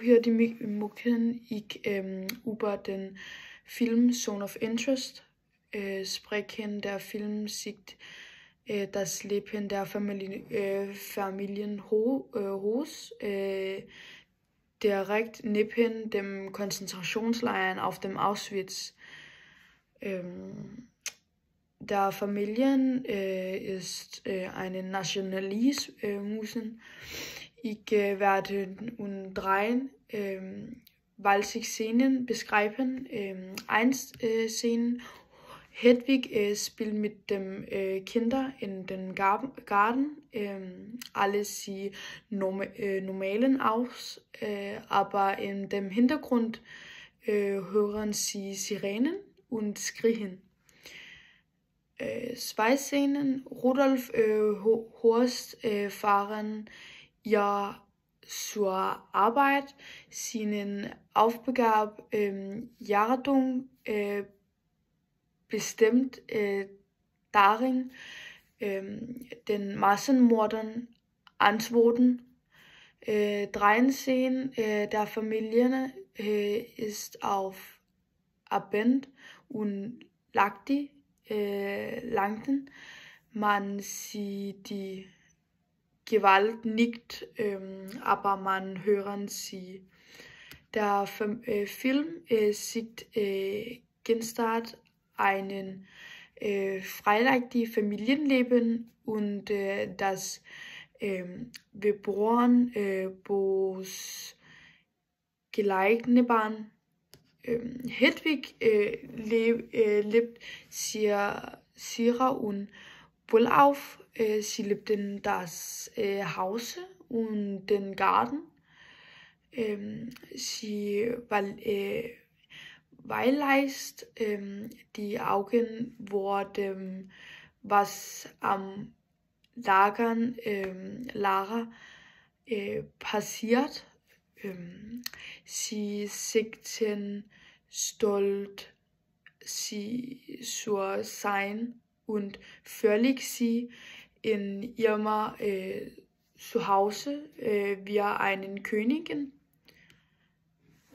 hier die Möglichkeiten über den Film Zone of Interest sprechen. Der Film sieht das Leben der Familien Hoos direkt neben dem Konzentrationslager auf dem Auschwitz. Der Familien ist eine Nationalismus. Ich werde drei walzig Szenen beschreiben. Eins Szene, Hedwig spielt mit dem Kinder in den Garten. Alles sieht normalen aus, aber in dem Hintergrund hören sie Sirenen und Schreien. Zwei Szenen, Rudolf Horst fahren ja zur Arbeit, seinen Aufgabe Jahrdung bestimmt darin, den Massenmordern antworten. Drei Szenen der Familie ist auf Abend und Langten. Man sieht die Gewalt nicht, aber man hören sie. Der Film sieht Gegenstand einen freiheitlichen Familienleben und das Geboren Bos Gleichniban. Hedwig lebt sehr sicher und wohlauf. Sie lebt in das Haus und den Garten. Sie weileist die Augen vor dem, was am Lager passiert. Sie sitzen stolz, sie zu sein und völlig sie in ihrem Zuhause wie eine Königin.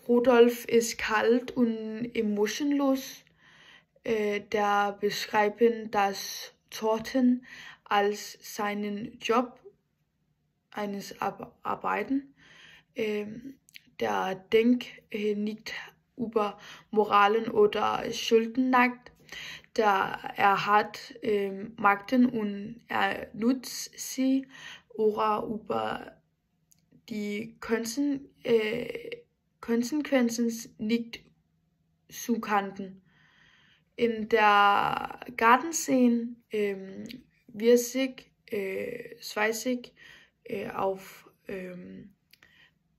Rudolf ist kalt und emotionlos. Der beschreiben das Torten als seinen Job eines Arbeiten. Der denkt nicht über Moralen oder Schulden nach. Er hat Makten und er nutzt sie, oder über die Konsequenzen nicht zu kannten. In der Gartenszene weiß ich auf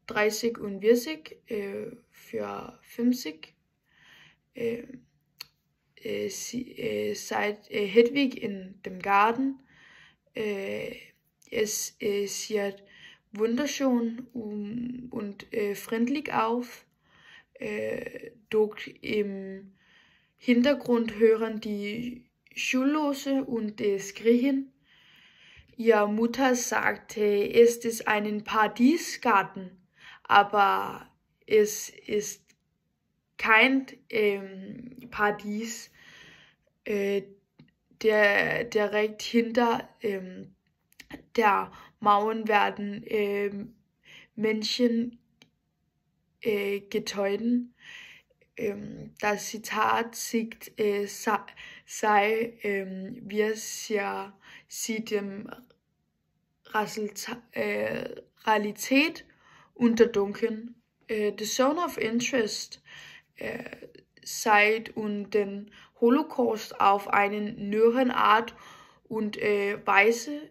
30 und 40 für 50 seit Hedwig in dem Garten. Es sieht wunderschön und freundlich auf. Doch im Hintergrund hören die Schullose und das Griechen. Ihre Mutter sagte, es ist ein Paradiesgarten, aber es ist kein Paradies. Direkt hinter der Mauern werden Menschen getötet. Das Zitat sei, wie sie dem Realität unterdunkeln. The Zone of Interest zeigt und den Holocaust auf eine nähere Art und Weise.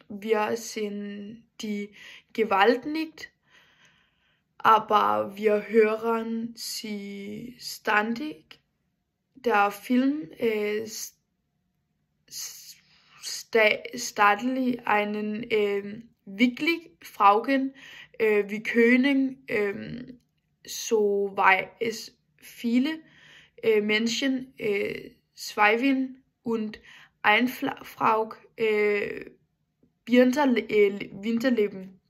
Wir sehen die Gewalt nicht, aber wir hören sie ständig. Der Film stellt einen wirklich Fragen wie können so es viele Menschen zweifeln und eine Frau Winterleben.